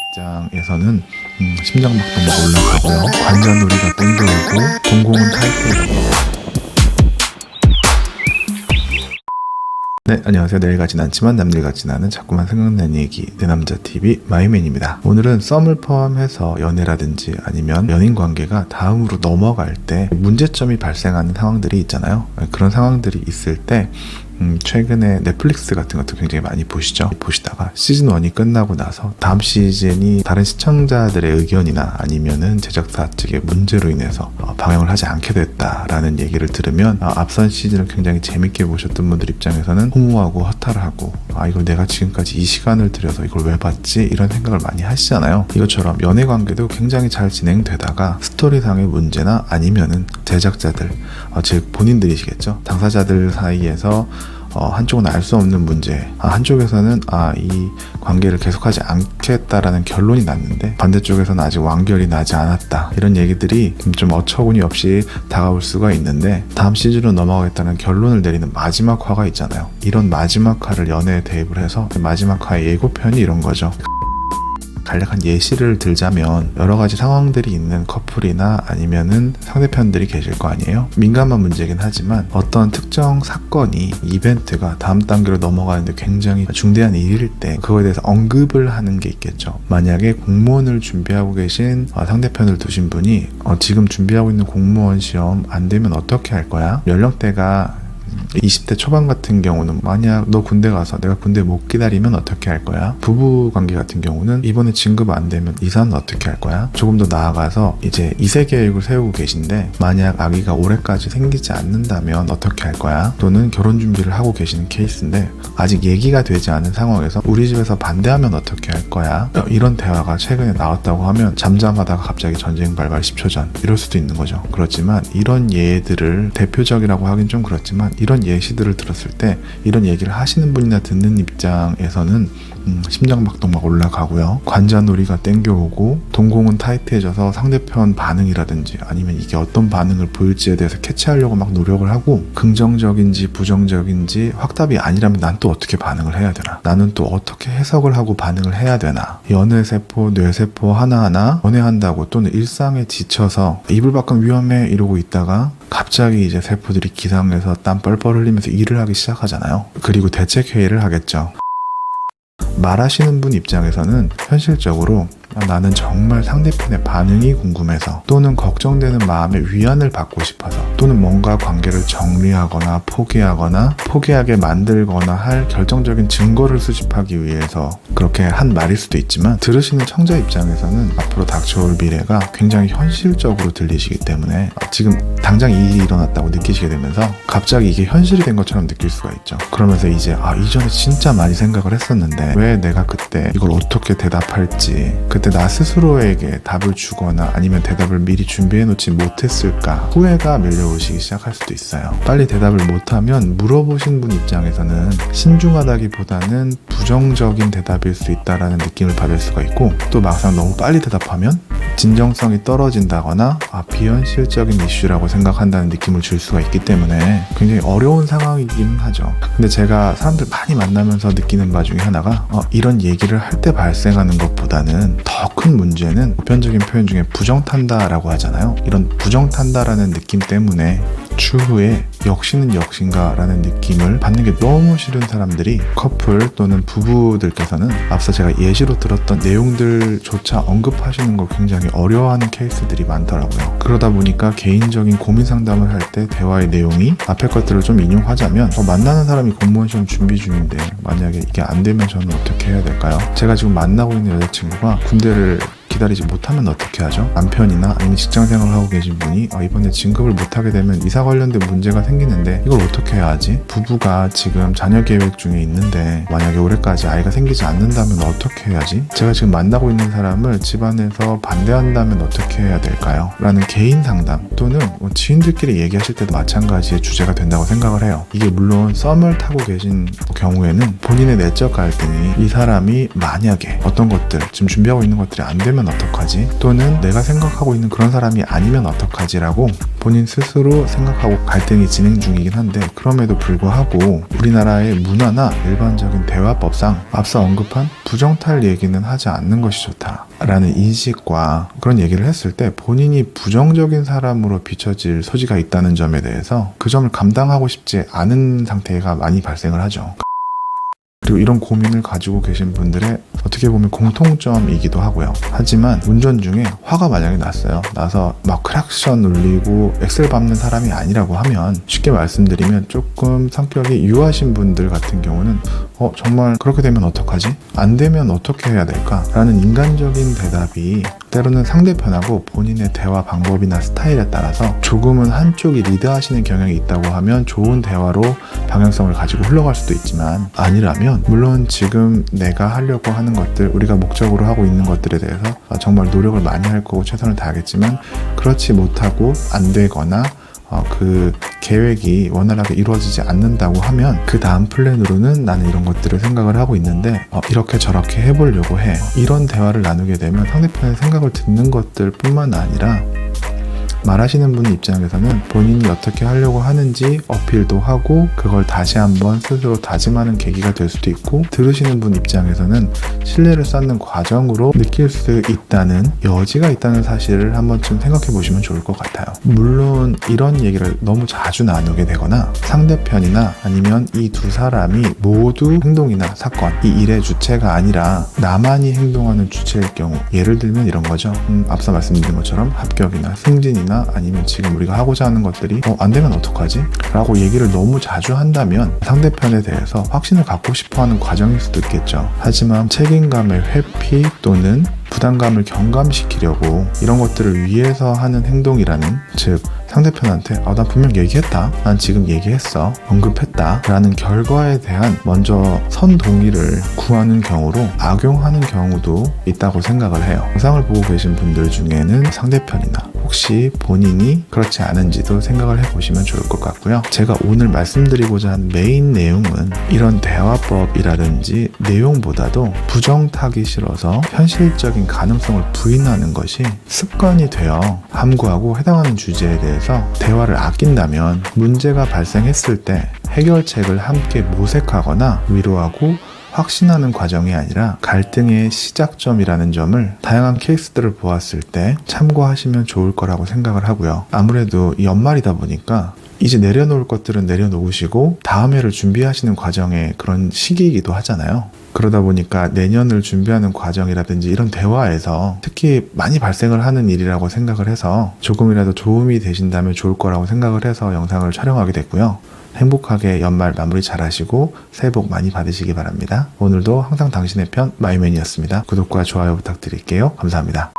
입장에서는 심장박동이 올라가고요. 관자놀이가 땡겨오고 동공은 타이트해요. 네, 안녕하세요. 내일 같진 않지만 남들 같진 않은 자꾸만 생각나는 얘기 내남자TV 마이맨입니다. 오늘은 썸을 포함해서 연애라든지 아니면 연인 관계가 다음으로 넘어갈 때 문제점이 발생하는 상황들이 있잖아요. 그런 상황들이 있을 때 최근에 넷플릭스 같은 것도 굉장히 많이 보시죠. 보시다가 시즌 1이 끝나고 나서 다음 시즌이 다른 시청자들의 의견이나 아니면은 제작사 측의 문제로 인해서 방영을 하지 않게 됐다라는 얘기를 들으면 앞선 시즌을 굉장히 재밌게 보셨던 분들 입장에서는 허무하고 허탈하고 이걸 내가 지금까지 이 시간을 들여서 이걸 왜 봤지? 이런 생각을 많이 하시잖아요. 이것처럼 연애 관계도 굉장히 잘 진행되다가 스토리상의 문제나 아니면은 제작자들, 즉 본인들이시겠죠. 당사자들 사이에서 한쪽은 알 수 없는 문제, 한쪽에서는 이 관계를 계속하지 않겠다라는 결론이 났는데 반대쪽에서는 아직 완결이 나지 않았다, 이런 얘기들이 좀 어처구니 없이 다가올 수가 있는데 다음 시즌으로 넘어가겠다는 결론을 내리는 마지막 화가 있잖아요. 이런 마지막 화를 연애에 대입을 해서 마지막 화의 예고편이 이런 거죠. 간략한 예시를 들자면 여러 가지 상황들이 있는 커플이나 아니면은 상대편들이 계실 거 아니에요. 민감한 문제긴 하지만 어떤 특정 사건이, 이벤트가 다음 단계로 넘어가는데 굉장히 중대한 일일 때 그거에 대해서 언급을 하는 게 있겠죠. 만약에 공무원을 준비하고 계신 상대편을 두신 분이 지금 준비하고 있는 공무원 시험 안 되면 어떻게 할 거야? 연령대가 20대 초반 같은 경우는 만약 너 군대 가서 내가 군대 못 기다리면 어떻게 할 거야? 부부 관계 같은 경우는 이번에 진급 안 되면 이사는 어떻게 할 거야? 조금 더 나아가서 이제 2세 계획을 세우고 계신데 만약 아기가 올해까지 생기지 않는다면 어떻게 할 거야? 또는 결혼 준비를 하고 계시는 케이스인데 아직 얘기가 되지 않은 상황에서 우리 집에서 반대하면 어떻게 할 거야? 이런 대화가 최근에 나왔다고 하면 잠잠하다가 갑자기 전쟁 발발 10초 전, 이럴 수도 있는 거죠. 그렇지만 이런 예들을 대표적이라고 하긴 좀 그렇지만 이런 예시들을 들었을 때 이런 얘기를 하시는 분이나 듣는 입장에서는 심장박동 막 올라가고요. 관자놀이가 땡겨오고 동공은 타이트해져서 상대편 반응이라든지 아니면 이게 어떤 반응을 보일지에 대해서 캐치하려고 막 노력을 하고 긍정적인지 부정적인지 확답이 아니라면 난 또 어떻게 반응을 해야 되나? 나는 또 어떻게 해석을 하고 반응을 해야 되나? 연애세포, 뇌세포 하나하나 연애한다고 또는 일상에 지쳐서 이불 밖은 위험해 이러고 있다가 갑자기 이제 세포들이 기상해서 땀 뻘뻘 흘리면서 일을 하기 시작하잖아요. 그리고 대책회의를 하겠죠. 말하시는 분 입장에서는 현실적으로 나는 정말 상대편의 반응이 궁금해서 또는 걱정되는 마음의 위안을 받고 싶어서 또는 뭔가 관계를 정리하거나 포기하거나 포기하게 만들거나 할 결정적인 증거를 수집하기 위해서 그렇게 한 말일 수도 있지만 들으시는 청자 입장에서는 앞으로 닥쳐올 미래가 굉장히 현실적으로 들리시기 때문에 지금 당장 이 일이 일어났다고 느끼시게 되면서 갑자기 이게 현실이 된 것처럼 느낄 수가 있죠. 그러면서 이제 이전에 진짜 많이 생각을 했었는데 왜 내가 그때 이걸 어떻게 대답할지, 그때 나 스스로에게 답을 주거나 아니면 대답을 미리 준비해 놓지 못했을까 후회가 밀려오시기 시작할 수도 있어요. 빨리 대답을 못하면 물어보신 분 입장에서는 신중하다기보다는 부정적인 대답일 수 있다라는 느낌을 받을 수가 있고 또 막상 너무 빨리 대답하면 진정성이 떨어진다거나 비현실적인 이슈라고 생각한다는 느낌을 줄 수가 있기 때문에 굉장히 어려운 상황이긴 하죠. 근데 제가 사람들 많이 만나면서 느끼는 바 중에 하나가 이런 얘기를 할 때 발생하는 것보다는 더 큰 문제는 보편적인 표현 중에 부정탄다라고 하잖아요. 이런 부정탄다라는 느낌 때문에 추후에 역시는 역신가 라는 느낌을 받는 게 너무 싫은 사람들이 커플 또는 부부들께서는 앞서 제가 예시로 들었던 내용들조차 언급하시는 걸 굉장히 어려워하는 케이스들이 많더라고요. 그러다 보니까 개인적인 고민 상담을 할 때 대화의 내용이 앞에 것들을 좀 인용하자면 만나는 사람이 공무원 시험 준비 중인데 만약에 이게 안 되면 저는 어떻게 해야 될까요? 제가 지금 만나고 있는 여자친구가 군대를 기다리지 못하면 어떻게 하죠? 남편이나 아니면 직장생활을 하고 계신 분이 이번에 진급을 못하게 되면 이사 관련된 문제가 생기는데 이걸 어떻게 해야 하지? 부부가 지금 자녀 계획 중에 있는데 만약에 올해까지 아이가 생기지 않는다면 어떻게 해야지? 제가 지금 만나고 있는 사람을 집안에서 반대한다면 어떻게 해야 될까요? 라는 개인 상담 또는 지인들끼리 얘기하실 때도 마찬가지의 주제가 된다고 생각을 해요. 이게 물론 썸을 타고 계신 경우에는 본인의 내적 갈등이 이 사람이 만약에 어떤 것들 지금 준비하고 있는 것들이 안 되면 되면 어떡하지? 또는 내가 생각하고 있는 그런 사람이 아니면 어떡하지? 라고 본인 스스로 생각하고 갈등이 진행 중이긴 한데, 그럼에도 불구하고 우리나라의 문화나 일반적인 대화법상 앞서 언급한 부정탈 얘기는 하지 않는 것이 좋다라는 인식과 그런 얘기를 했을 때 본인이 부정적인 사람으로 비춰질 소지가 있다는 점에 대해서 그 점을 감당하고 싶지 않은 상태가 많이 발생을 하죠. 그리고 이런 고민을 가지고 계신 분들의 어떻게 보면 공통점이기도 하고요. 하지만 운전 중에 화가 만약에 났어요. 나서 막 크락션 울리고 엑셀 밟는 사람이 아니라고 하면, 쉽게 말씀드리면 조금 성격이 유하신 분들 같은 경우는 정말 그렇게 되면 어떡하지? 안 되면 어떻게 해야 될까? 라는 인간적인 대답이 때로는 상대편하고 본인의 대화 방법이나 스타일에 따라서 조금은 한쪽이 리드하시는 경향이 있다고 하면 좋은 대화로 방향성을 가지고 흘러갈 수도 있지만, 아니라면 물론 지금 내가 하려고 하는 것들, 우리가 목적으로 하고 있는 것들에 대해서 정말 노력을 많이 할 거고 최선을 다하겠지만, 그렇지 못하고 안 되거나 그 계획이 원활하게 이루어지지 않는다고 하면 그 다음 플랜으로는 나는 이런 것들을 생각을 하고 있는데 이렇게 저렇게 해보려고 해. 이런 대화를 나누게 되면 상대편의 생각을 듣는 것들 뿐만 아니라 말하시는 분 입장에서는 본인이 어떻게 하려고 하는지 어필도 하고 그걸 다시 한번 스스로 다짐하는 계기가 될 수도 있고, 들으시는 분 입장에서는 신뢰를 쌓는 과정으로 느낄 수 있다는 여지가 있다는 사실을 한 번쯤 생각해 보시면 좋을 것 같아요. 물론 이런 얘기를 너무 자주 나누게 되거나 상대편이나 아니면 이 두 사람이 모두 행동이나 사건, 이 일의 주체가 아니라 나만이 행동하는 주체일 경우, 예를 들면 이런 거죠. 앞서 말씀드린 것처럼 합격이나 승진이나 아니면 지금 우리가 하고자 하는 것들이 안 되면 어떡하지? 라고 얘기를 너무 자주 한다면 상대편에 대해서 확신을 갖고 싶어하는 과정일 수도 있겠죠. 하지만 책임감의 회피 또는 부담감을 경감시키려고 이런 것들을 위해서 하는 행동이라는, 즉 상대편한테 난 분명 얘기했다, 난 지금 얘기했어, 언급했다 라는 결과에 대한 먼저 선동의를 구하는 경우로 악용하는 경우도 있다고 생각을 해요. 영상을 보고 계신 분들 중에는 상대편이나 혹시 본인이 그렇지 않은지도 생각을 해보시면 좋을 것 같고요. 제가 오늘 말씀드리고자 한 메인 내용은 이런 대화법이라든지 내용보다도 부정타기 싫어서 현실적인 가능성을 부인하는 것이 습관이 되어 함구하고 해당하는 주제에 대해서 대화를 아낀다면 문제가 발생했을 때 해결책을 함께 모색하거나 위로하고 확신하는 과정이 아니라 갈등의 시작점이라는 점을 다양한 케이스들을 보았을 때 참고하시면 좋을 거라고 생각을 하고요. 아무래도 연말이다 보니까 이제 내려놓을 것들은 내려놓으시고 다음 해를 준비하시는 과정의 그런 시기이기도 하잖아요. 그러다 보니까 내년을 준비하는 과정이라든지 이런 대화에서 특히 많이 발생을 하는 일이라고 생각을 해서 조금이라도 도움이 되신다면 좋을 거라고 생각을 해서 영상을 촬영하게 됐고요. 행복하게 연말 마무리 잘 하시고 새해 복 많이 받으시기 바랍니다. 오늘도 항상 당신의 편 마이맨이었습니다. 구독과 좋아요 부탁드릴게요. 감사합니다.